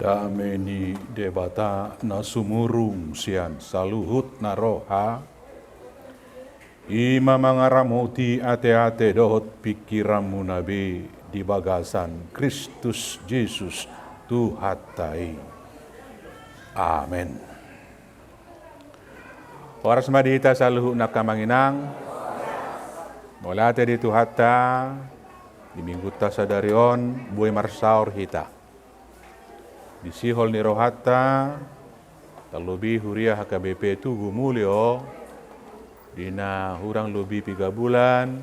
Dameni debata na sumurung sian saluhut na roha. Ima mangaramuti ate-ate dohot pikiranmu nabi di bagasan Kristus Yesus Tuhatai. Amen. Oras madita saluhut na kamanginang. Mula di Tuhata di minggu ta sadarion buay marsaur hita. Di sihol ni rohata terlebih huria HKBP itu gumulio dina hurang lebih 3 bulan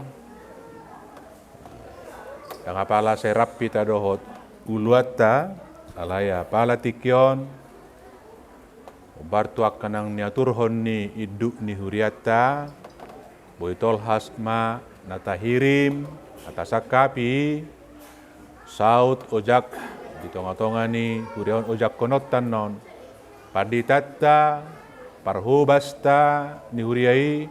yang apala serap pita dohot uluata alaya pala tikyon bartu akanang niaturhon ni iduk ni huriata boitol hasma natahirim atasakapi saut ojak di tonga-tonga ni huriawan ojak konotan non paditata parhubasta ni huriai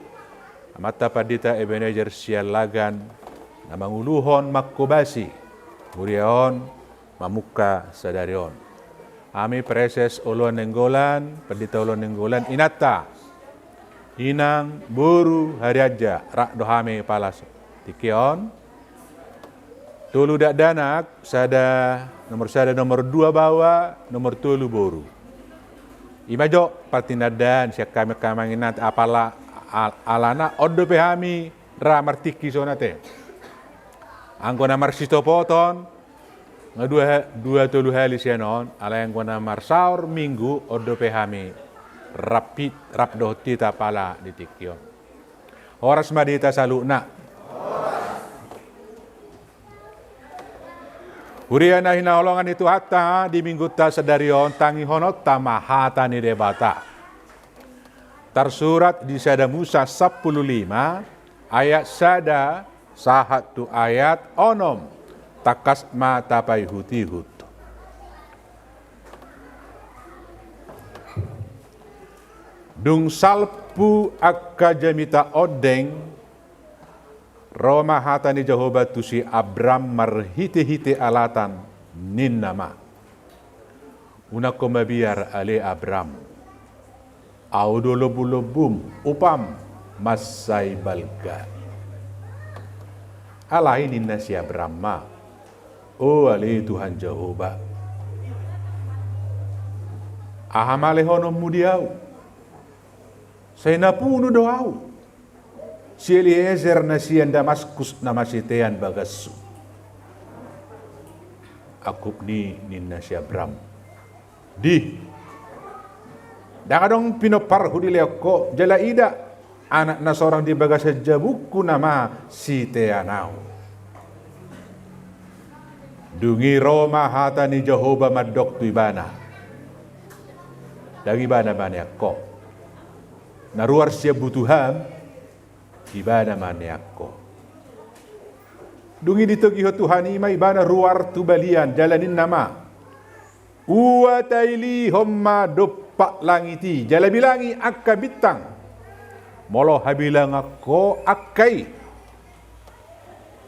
amata padita Ebenezer sialagan namang uluhon makkobasi huriawan mamuka sadarion ami preses ulon nenggolan padita ulon nenggolan inata inang buru hari aja rak dohame palas tikion tulu dak danak nomor 2 bawa nomor 3 boru. Imajo partinadan siak kami kamanginat apala alana odo pehami ra martiki sonate. Anggona marsisto poton dua tulu hali senon ala yang gona marsaur minggu odo pehami rap dohti tapala ditikio. Horas madita saluna. Huriana hinaolongan itu hatta di minggu ta sadarion tangi honot tamahata ni debata. Tersurat di sada Musa 15 ayat sada sahat tu ayat onom takas mata pai hutihut. Dung salpu akka jamita odeng Roma hatani Jehovah tu si Abram marhite-hite alatan nin nama. Una komabiar ale Abram. Audo lobu-lobum upam masai balga. Alai ninna si Abram ma. Oh ale Tuhan Jehovah. Ahamale honom mudiau. Saya napuno doau. Si Eliezer na siyan Damaskus na masitean bagasu. Akup ni ninna si Abram. Di. Dangadong pinoparhu di leoko jala ida anak na seorang di bagasa jabuku nama si Teanau. Dungi Roma hata ni Jehovah madok tu ibana. Dagi bana bana ko. Naruar siya butuhan ibana maniako. Dungi ditogiho Tuhan ima ibana ruar tu balian jalanin nama. Uwa taili homma dopak langiti jala bilangi akka bitang. Molo habilang ako akkai.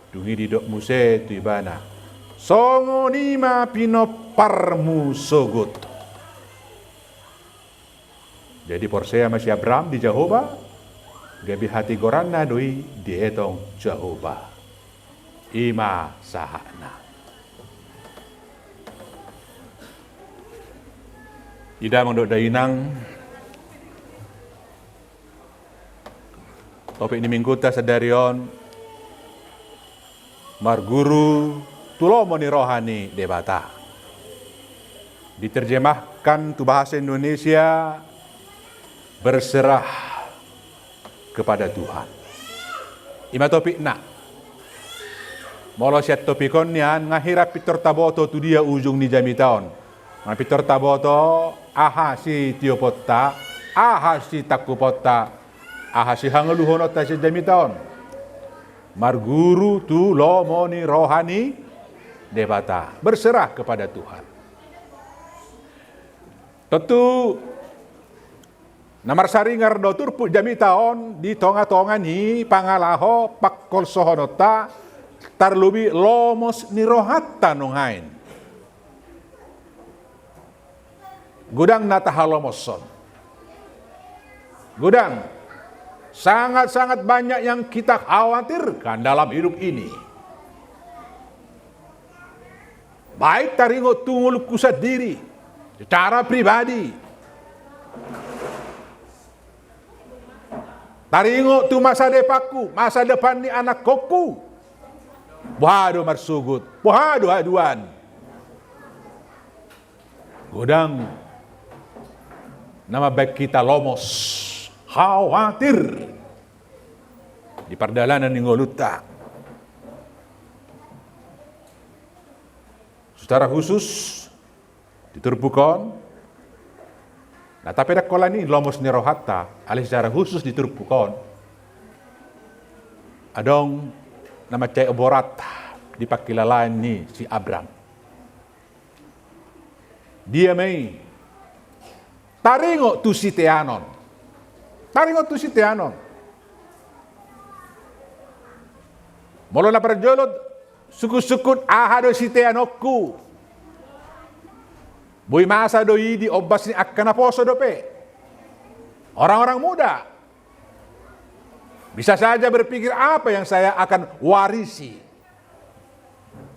Dungi didok muse tu ibana. Songo nima pinoparmu sogot. Jadi porsea masih Abram di Jehovah. Gabi hati gorana doi dietong Jehovah. Ima sahana. Ida mendok dainang. Topik ini minggu ta sadarion. Marguru tulomoni rohani debata. Diterjemahkan tu bahasa Indonesia berserah kepada Tuhan. Ima topik nak. Molo siat topikon nian ngahira pitor taboto tu dia ujung ni jami taon. Pitor taboto aha si tiopota, aha si takupota, aha si hangeluhonota si jami taon. Marguru tu lomoni rohani debata. Berserah kepada Tuhan. Tentu Namar saringar do turpu jami taon di tonga-tonga ni pangalaho pakkol sohonota tarlubi lomos ni rohatta nonghain. Gudang natahalomoson. Gudang, sangat-sangat banyak yang kita khawatirkan dalam hidup ini. Baik taringo tungulku sendiri, secara pribadi. Taringo tu masa depanku, masa depan ni anak koku. Buhado marsugut, buhado haduan. Gudang, nama baik kita lomos, khawatir. Di perdalanan ni ngoluta. Secara khusus diturbukon. Nah tapi dak kola ni lomos ni rohata, alih secara khusus diturbukon. Adong nama cai oborat di pakilalan ni si Abram. Dia mai taringo tu si Teanon. Taringo tu si Teanon. Molo na perjolod suku-sukut ahado si Teanokku. Boy masa doi di obas ni akan aposo dope. Orang-orang muda bisa saja berpikir apa yang saya akan warisi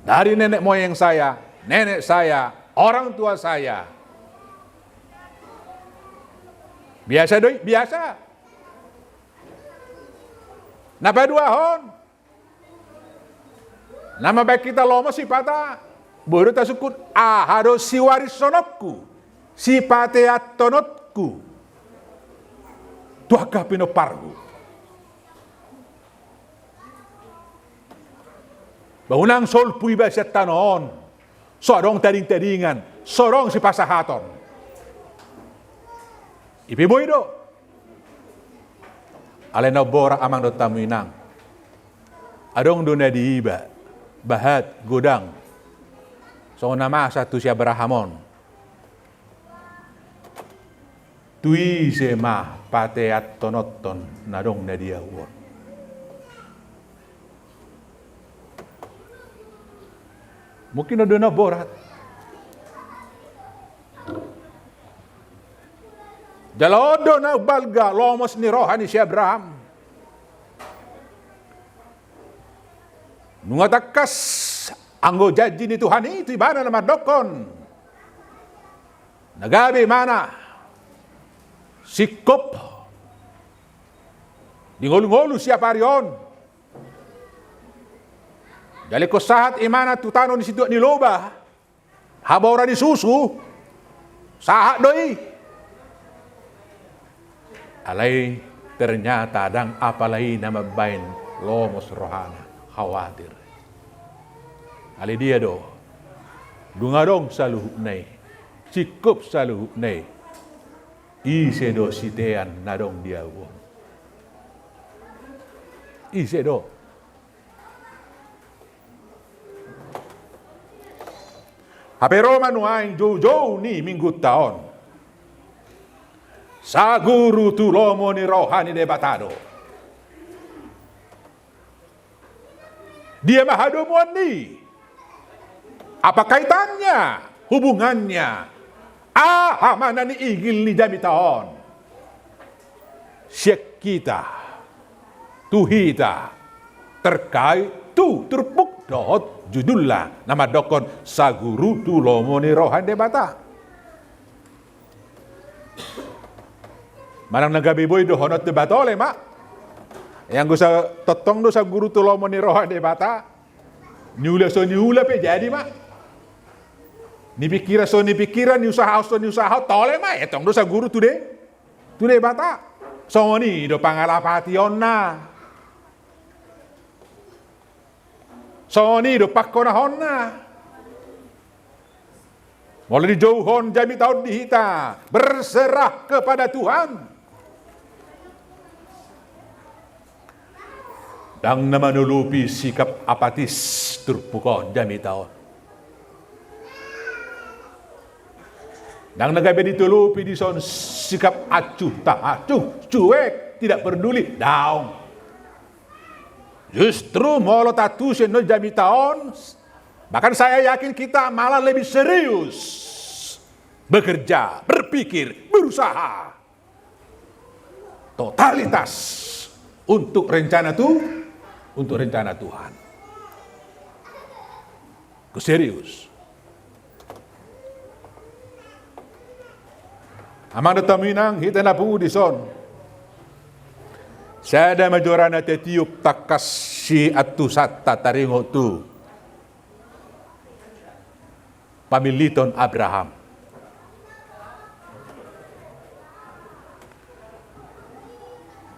dari nenek moyang saya, nenek saya, orang tua saya. Biasa doi, biasa. Napa dua hon? Nama baik kita lomo si pata. Baru tak sukut ahado si warisonokku. Si pateatonotku. Tuaka pinopargu. Baunang sol pui basyat tanon. Sorong tading-tadingan. Sorong si pasahaton. Ipiboy do. Alena bora amang do tamuinang. Adong do na diiba. Bahat gudang. So nama satu si Abrahamon. Tui sema pateat tonoton nadong na dia uon. Mungkin ada na borat. Jalodo na balga lomos ni rohani si Abraham. Nungatakas anggo janji ni Tuhan itu ibana nama dokon. Nagabi mana sikop di ngolu-ngolu siapa arion. Dali ko sahat imana tutano ni situ ni loba. Habora di susu. Sahat doi. Alay ternyata dang apalai nama bain lomos rohana. Khawatir. Ali dia do. Dungadong saluh nei. Cikup saluh nei. Ise do sitean nadong dia won. Ise do. Hape Roma nuaing jojo ni minggu tahun. Saguru tu lomo ni rohani debatado. Dia mahadomuan ni. Apa kaitannya? Hubungannya? Mana ni igil ni jami tahun. Syek kita. Tuhita. Terkait tu terpuk dohot judullah. Nama dokon saguru tu lomo ni rohan debata. Manang nagabiboy dohonot debatole mak. Yang gusa totong do sa guru tulomo ni roha de bata. Niula so niula pe jadi mak. Ni pikira so ni pikira ni usaha so ni usaha tole mak. Etong do sa guru tu de bata. So ni do pangalapati onna. So ni do pakona honna. Mulai dijauhon jami tahun dihita. Berserah kepada Tuhan. Dang na manulupi sikap apatis turpukon jami taon. Dang nagabe ditulupi di son sikap acuh tak acuh, cuek, tidak peduli, daun. Justru molo tatu seno jami taon, bahkan saya yakin kita malah lebih serius bekerja, berpikir, berusaha. Totalitas untuk rencana Tuhan. Serius. Amang dataminang hita na pungudison. Sada majorana tetiup takas si atu satta taringo tu. Pamiliton Abraham.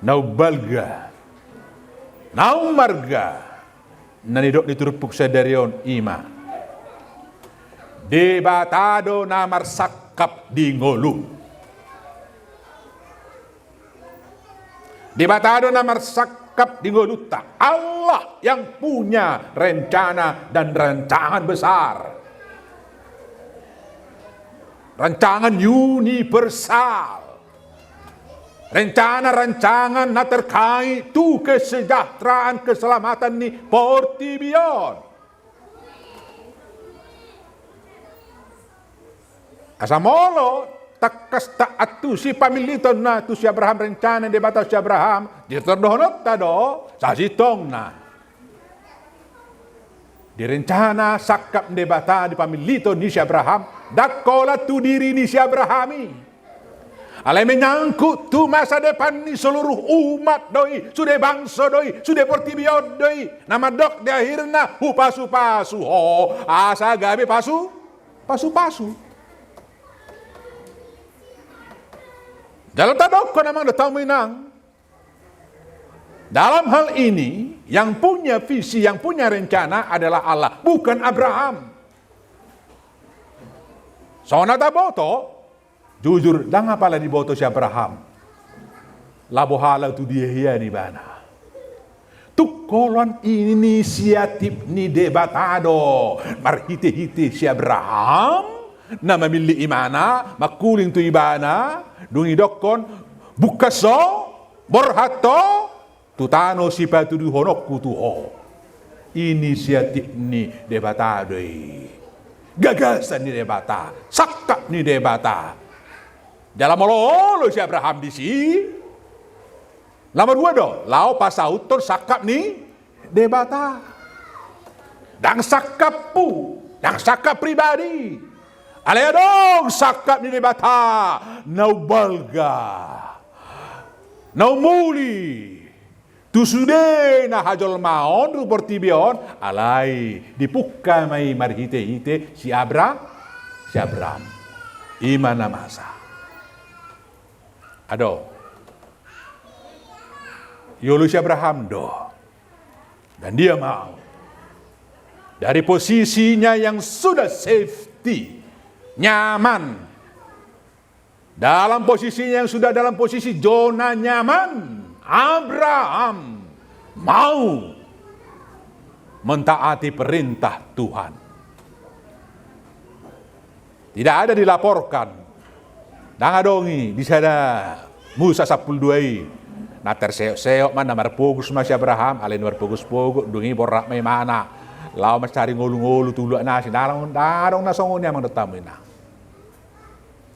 Naubalga. Naumarga. Nanidok diturupuk sadarion ima. Debatado na marsakap di ngolu. Debatado na marsakap di ngoluta. Allah yang punya rencana dan rancangan besar. Rancangan universal. Rencana-rancangan na terkait tu kesejahteraan, keselamatan ni portibion. Asamolo takas taat tu si pamiliton na tu si Abraham rencana di batas si Abraham diterdohonot tado sa sitong na. Direncana sakap di bata di pamiliton ni si Abraham dakola tu diri ni si Abrahami. Alay menyangkut tu masa depan ni seluruh umat doi, sudah bangsa doi, sudah portibion doi. Nama dok di akhirna pasu-pasu. Oh, asa gabe pasu-pasu. Dalam tadok ko namang dataminang. Dalam hal ini, yang punya visi, yang punya rencana adalah Allah, bukan Abraham. Sona taboto, jujur, dah ngapala diboto si Abraham. Labohala tu dia ni bana. Tukolon inisiatif ni debatado. Marhite-hite si Abraham, na memilih imana, makuling tu ibana, dungi dokon, bukaso, borhato, tutano si patu du honokku tuho. Inisiatif ni debatado. Gagasan ni debata, sakap ni debata. Dalam olo si Abraham di si. Lama dua do, lau pasauton sakap ni debata. Dan sakap pu, dan sakap pribadi. Alaya dong sakap ni debata. Nau balga. Nau muli. Tu sude na hajol maon tu portibion. Alai dipuka mai marhite-hite si Abraham. Imana masa. Ado. Yolus Abraham do. Dan dia mau. Dari posisinya yang sudah safety. Nyaman. Dalam posisinya yang sudah dalam posisi zona nyaman. Abraham mau mentaati perintah Tuhan. Tidak ada dilaporkan. Dangadongi di sana Musa 12. Nah terseok-seok mana marpogus masih Abraham, alin marpogus-pogus dungi borak may mana. Lau mas cari ngolu-ngolu tulu nasi darong nasongon yang mengetamuina.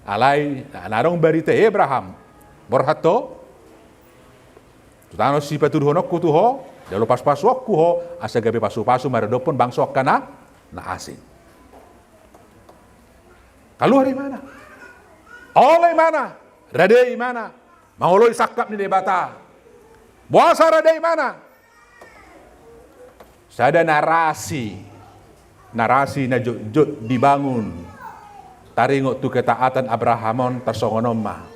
Alai narong berita Abraham borhato tutano si patuduhonok kutuho dalu pas-paswok kuho asa gabe pasu-pasu maradopon bangsok kana na asing. Keluar di mana? Oleh mana? Radai mana? Mangoloi sakap ni debata. Buasa radai mana? Sada narasi na jut dibangun. Taringo tu ketaatan Abrahamon tersongonoma.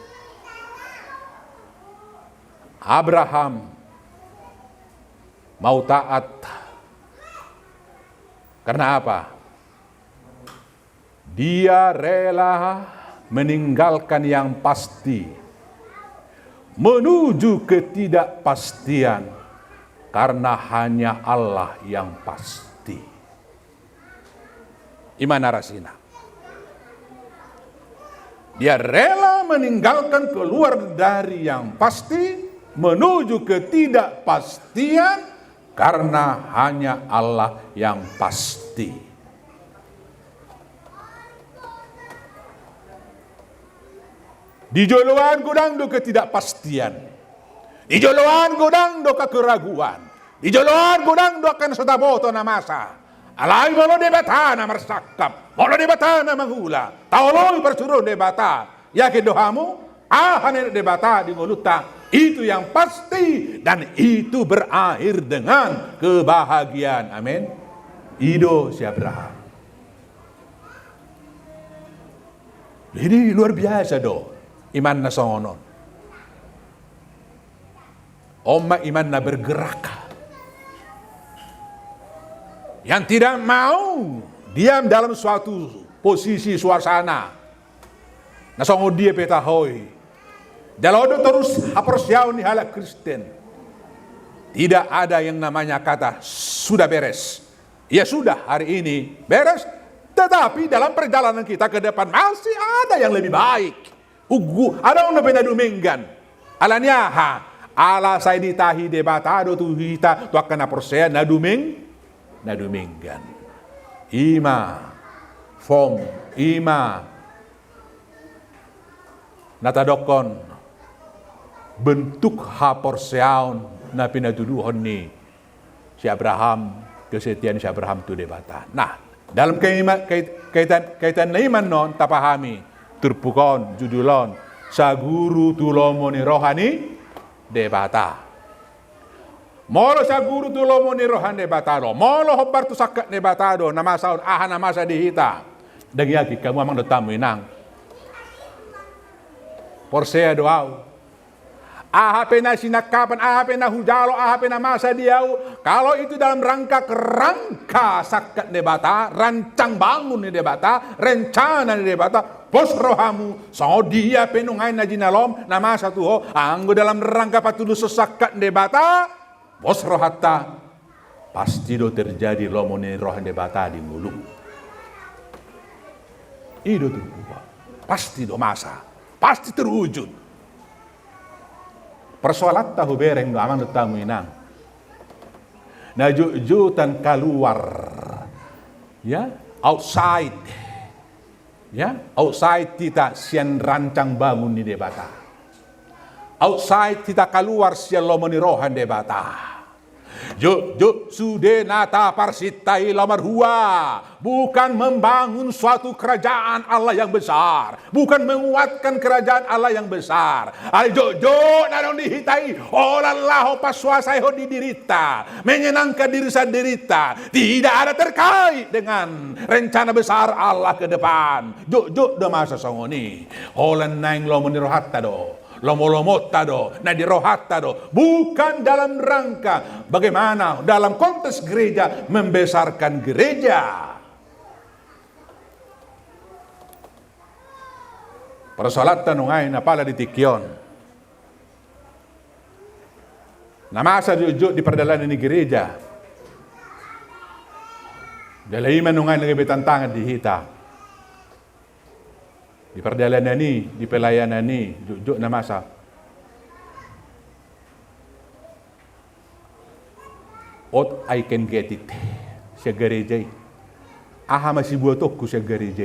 Abraham mau taat. Karena apa? Dia rela meninggalkan yang pasti menuju ketidakpastian karena hanya Allah yang pasti. Imana rasina. Dia rela meninggalkan keluar dari yang pasti menuju ketidakpastian karena hanya Allah yang pasti. Di joloan godang do ketidakpastian. Di joloan godang do keraguan. Di joloan godang do akan setaboto na masa. Alai molo debata na marsakap. Molo debata na manghula. Taoloy persuruh debata. Yakin dohamu? Ahan debata di nguluta. Itu yang pasti. Dan itu berakhir dengan kebahagiaan. Amin. Ido si Abraham. Jadi luar biasa do. Iman na songonon. Oma iman na bergerak. Yang tidak mau diam dalam suatu posisi suasana. Na songo dia petahoi. Dalodo terus apersiau ni halak Kristen. Tidak ada yang namanya kata sudah beres. Ya sudah hari ini beres. Tetapi dalam perjalanan kita ke depan masih ada yang lebih baik. Ada orang penaduminggan. Alanya ala saya ditahi debatado tu hita tu akan apersia naduminggan. Ima natadokon bentuk haporseaun na pinatuduhon ni si Abraham, kesetiaan si Abraham tu debata. Nah, dalam kaitan na iman non tapahami turpukon judulon sa guru tulomo ni rohani debata. Molo sa guru tulomo ni rohani debatado. Molo hobar tu sakat debatado na masaon na masa dihita. Dagyagi kamu amang dotamu inang. Porsea doau. Ahape na sinakapan, ahape na hujalo, ahape na masa diau. Kalau itu dalam kerangka sakat debata, rancang bangun ni debata, rencana ni debata, pos rohamu, so dia penungai na jinalom, na masa tuho, anggo dalam rangka patudu sesakat debata, pos rohata, pasti do terjadi lomoni rohan debata di mulut. Itu tuh, pasti do masa, pasti terwujud. Persoalan tahu bereng amang tamu inang. Na jujutan keluar. Ya, outside. Ya, outside kita sian rancang bangun di debata. Outside kita keluar sian lomoni rohan debata. Juk sude nata parsitai lamar hua. Bukan membangun suatu kerajaan Allah yang besar. Bukan menguatkan kerajaan Allah yang besar. Juk narong dihitai. Olallah paswasai ho didirita. Menyenangkan diri sadirita. Tidak ada terkait dengan rencana besar Allah ke depan. Juk do masa songoni. Olan naing lomoni rohatta do. Lomo-lomo tado, nadirohat tado, bukan dalam rangka bagaimana dalam konteks gereja membesarkan gereja. Persoalan tanungai napala di tikyon. Nama asa jujuk di perjalanan ini gereja. Dalai manungai lagi betantangan di hita. Di perjalanan ini, di pelayanan ini, juk na masa. What I can get it. Siya gereja. Aha masih buatok ko siya gereja.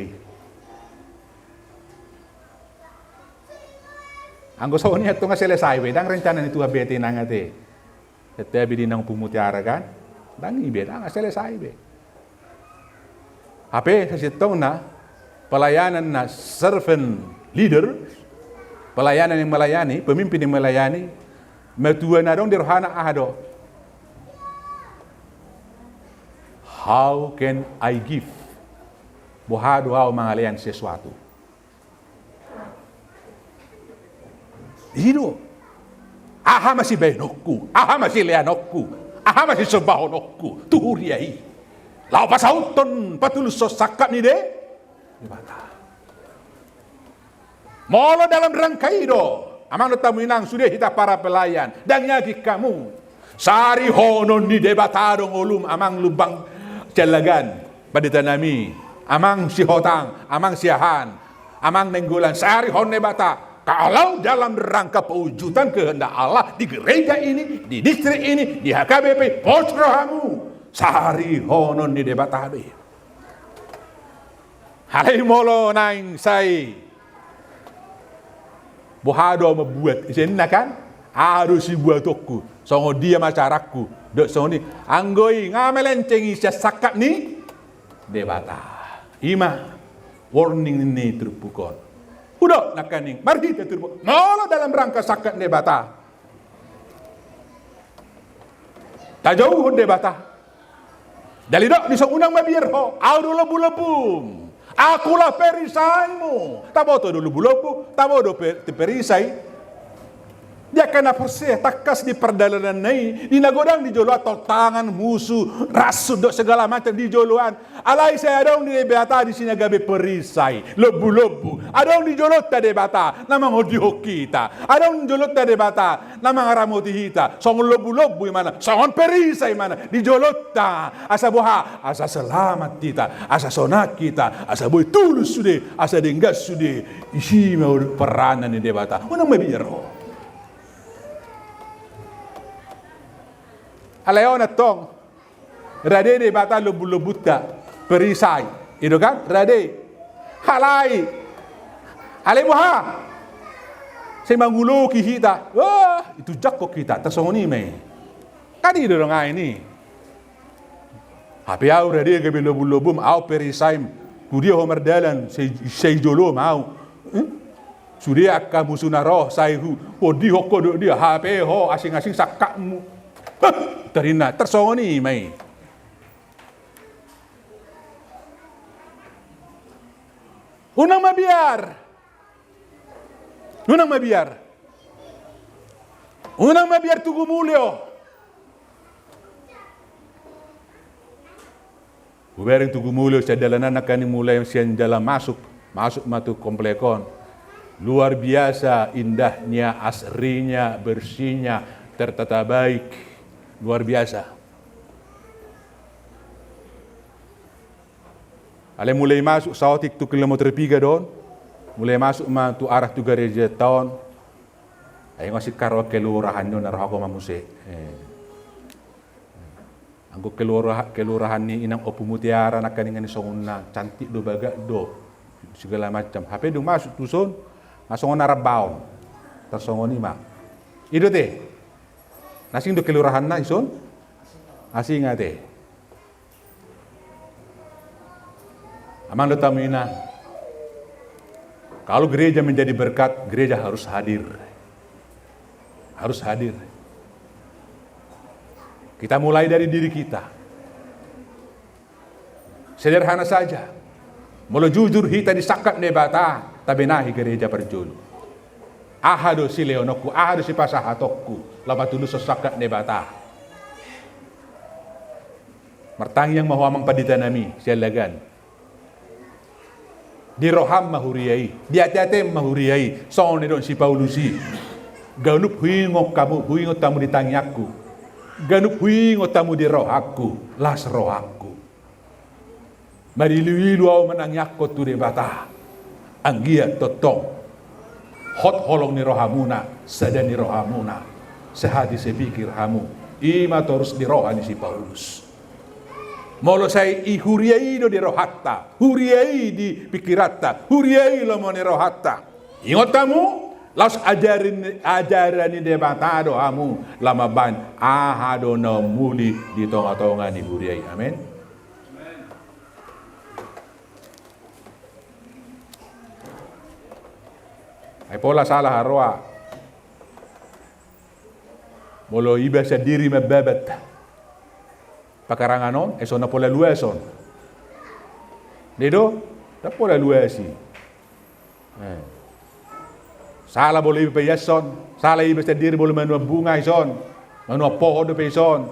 Ang gusto niya ito nga selesai. Dang rencana nito abete na nga te. Tetapi din ang pumutiara kan. Dang ibet. Ang selesai be. Hape sa sitong na. Pelayanan na servant leader, pelayanan yang melayani, pemimpin yang melayani, metua na dong di rohana ahado. How can I give? Bohado hao mangalayan sesuatu. Ino, aha masih benokku, aha masih leanokku, aha masih sebahonokku, tuhuriai. Lau pasauton patulus sosakat ni de. Molo dalam rangka itu, amang tamu inang sudah kita para pelayan dan nyaki kamu sari honon di debatado ngolum amang lubang celagan pada tanami amang si hotang amang siahan amang nenggulan sari hon debata. Kalau dalam rangka pewujudan kehendak Allah di gereja ini, di distrik ini, di HKBP, posrohamu sari honon di debatado. Halay molo naing say Bohado membuat isenna kan? Ado si buat toko. Songo dia masyaraku. Dok soni anggoi ngamelenceng isya sakap ni debata. Ima warning ini terpukul. Udah nakaning. Mari kita terpukul. Nolo dalam rangka sakap debata. Tak jauh debata. Dari dok di unang mabir ho. Audo lebu-lebum. Akulah perisaimu. Tabo to dulu bulopu, tabo do perisai. Dia kena persih takas di perdalanan nai, di nagodang di jolo atau tangan musuh, rasud do segala macam di joloan. Alai saya adong di beata di sini gabe perisai, lebu-lebu. Adong di jolot tade bata, nama ngodi kita. Adong di jolot tade bata, nama ngaramoti hita. Song lebu-lebu mana, songon perisai mana, di jolot ta. Asa boha, asa selamat kita, asa sonat kita, asa boy tulus sude, asa denggas sude. Isi mau peranan di debata. Unang mabiro. Alayon at tong rade de bata lubulubuta perisai itu kan rade halai alai moha saya mangulo kita wah itu jakko kita tersongoni me kan itu dong ini hape au rade gabe lubulubum au perisai kudia homer dalan sei jolo mau sudia ka musuna roh sai hu odi hokko dia hape ho asing-asing sakakmu terina tersongoni mai. Unang mabiar. Unang mabiar tugu mulio. Ubering tugu mulio sa dalanan na kani mulai siyan jalan masuk matu komplekon. Luar biasa indahnya, asrinya, bersihnya, tertata baik. Luar biasa. Ale mulai masuk sautik tu kilometer 3 don. Mulai masuk tu arah tu gereja tahun. Ay masih karo kelurahan nyo na ako mamuse. Anggo kelurahan ni inang opumutiara na kaningan ni songuna cantik do baga do segala macam. Hape do masuk tuson masongon arabaw. Tersongoni mak. Ido teh. Nasing do kelurahan na ison? Asing ate. Amang do tamina. Kalau gereja menjadi berkat, gereja harus hadir. Harus hadir. Kita mulai dari diri kita. Sederhana saja. Mula jujur hita disakap nebata, tabenahi gereja perjulu. Ahado si leonoku, ahado si pasahatokku, lama tulus sesakat nebata. Martang yang mahuamang paditanami, sialagan. Di roham mahuriyai, di ati-ati mahuriyai, soon nidon si Paulusi. Ganup huingok kamu, huingok tamu di tangyaku. Ganup huingok tamu di rohaku, las rohaku. Mariluilu au menangyakko tu debata. Anggia totong. Hot holong ni rohamuna, sadani rohamuna, sehati sepikir hamu, ima terus di rohani si Paulus. Molo saya ihuriai do di rohatta, huriai di pikiratta, huriai lo mo ni rohatta. Ingat kamu, laus ajaran ni debata do hamu, lama ban ahado no muli di tonga-tonga ni huriai. Amin. Ay pola salah harwa. Molo iba sa diri mababat. Pakaranganon, eson na pola lueson. Dedo, na pola luesi. Salah bolo iba payason, salah iba sa diri bolo manua bunga ison, manua pohon do ison.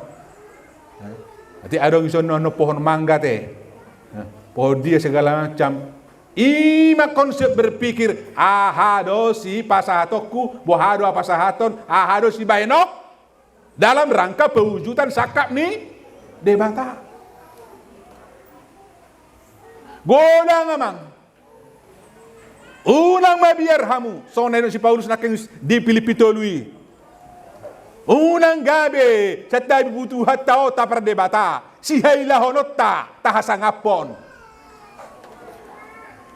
Ati adong ison no pohon mangga te. Pohon dia segala macam. Ima konsep berpikir ahado si pasahatoku, bohado pasahaton, ahado si baenok dalam rangka pewujudan sakap ni debata. Godang amang. Unang mabiar hamu, soneno si Paulus nakeng di Pilipitolui. Unang gabi, sa tabi butuhat tao tapar debata, si hayla honota tahasangapon.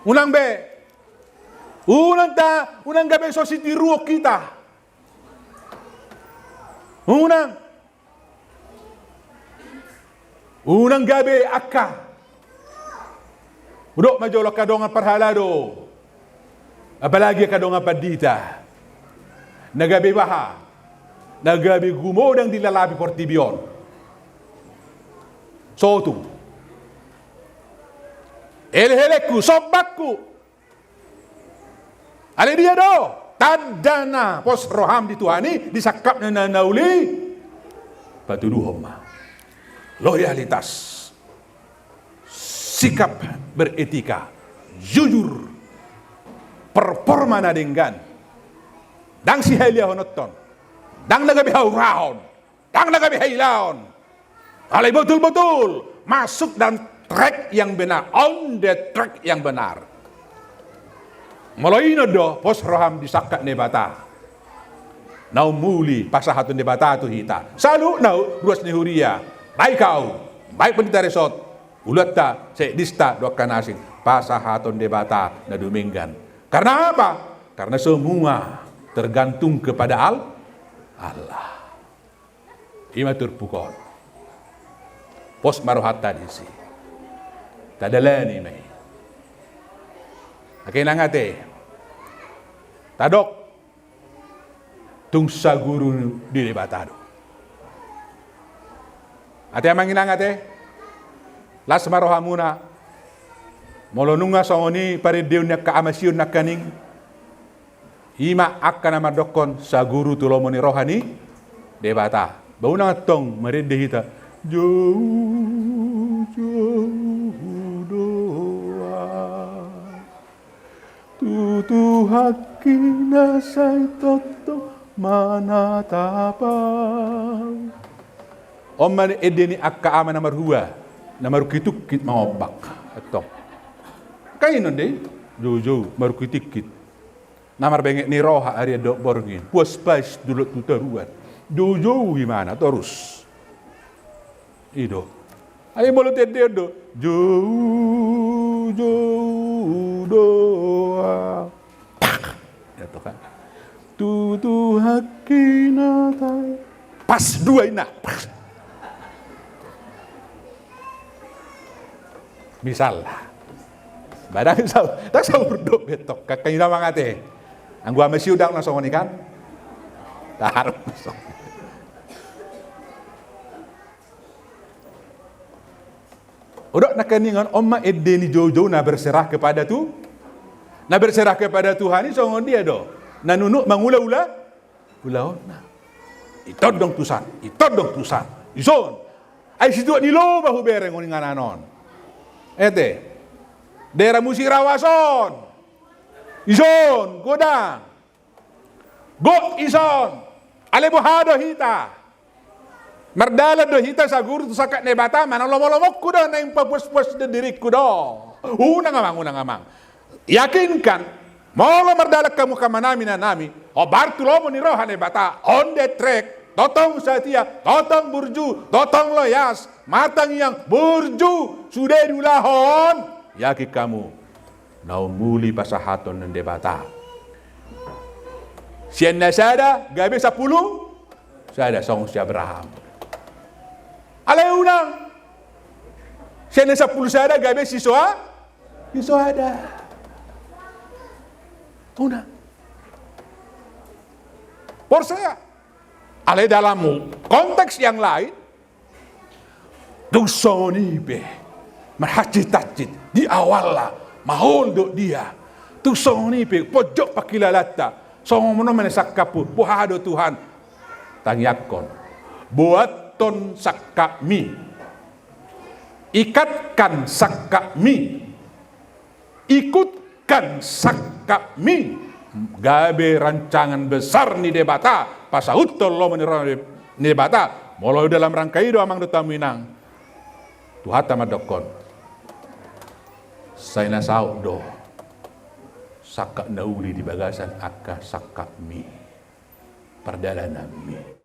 Unang be, Unang gabi society ruok kita. Unang gabi akka. Udok majolok kadongan parhalado. Apalagi kadongan padita. Nagabi baha. Nagabi gumodang dilalabi portibion. Sotu. Elhelekku, sobakku. Ali dia do. Tadana pos roham dituani. Disakap na nauli. Patuduhom. Loyalitas. Sikap beretika, jujur, performa na denggan, dang si helia honoton, dang nagabi haurahon, dang nagabi hailaon, alay betul-betul masuk dan track yang benar, on the track yang benar. Mulai do pos roham disakat nebata, nau muli pasahatun nebata tu hita, salu nau ruas nehuria, baik kau, baik pendeta resort. Ulata, sedista doakan asing pasahaton debata na duminggan. Karena apa? Karena semua tergantung kepada Allah. Imatur pukon. Pos maruhat tadi sih. Tadalani may. Akinangate. Tadok. Tungsa guru di debatado. Ate amang inangate. Las maroha muna, molonunga songoni pare dew na kaamasiun na kaning, ima akka na madokon sa guru tulomoni rohani, debata. Bauna tong merindihita, jauh doa, tutu haki nasay toto manatapang. Oman edeni akka ama na marhua. Namarukitukit mangobak atong kain nonde jojo marukitikit namar bengek ni roha area dok borgin puas pais dulu tutaruan jojo gimana terus ido ay molo tede do jojo doa itu kan tutu hakina tai pas dua ina misal barang tak sahur do betok kakak ina mangate anggo amesi udang langsung ni kan taruh langsung udah nakaningan omma edeni jojo na berserah kepada Tuhan ni songon dia do na nunuk mangula-ula ulaona itodong tusan ison ay situ ni lo bahu bereng ngoni ngananon ete daerah Musirawason ison godang go ison alebohado hita mardala do hita sa guru sakat ne bata mana lomok-lomok kuda na yung papuas-puas de dirik kuda unang amang yakinkan molo mardala kamu kamanami na nami o bartulomo ni roha ne bata on the track totong setia, totong burju, totong loyas, matang yang burju, sudah dulahon. Yaki kamu, naumuli pasahaton ng debata. Siyan na sada, gabi 10, sada song si Abraham. Alay unang, siyan na 10 sada, gabi si Soada. Una. Por saya, alay dalam konteks yang lain, tugsonibe, marhacit-hacit, di awal lah, mahon do dia, tugsonibe, pojok pakilalata, songomono menesakapu, puhado Tuhan, tangyakon, buat ton sakami, ikatkan sakami, ikutkan sakami, gabe rancangan besar ni debata, pasahutol lo menirang ni debata, mulai dalam rangka itu amang dutaminang, tuhata madokon, saya nasau do, sakak nauli di bagasan akka sakak mi, perdalanan mi.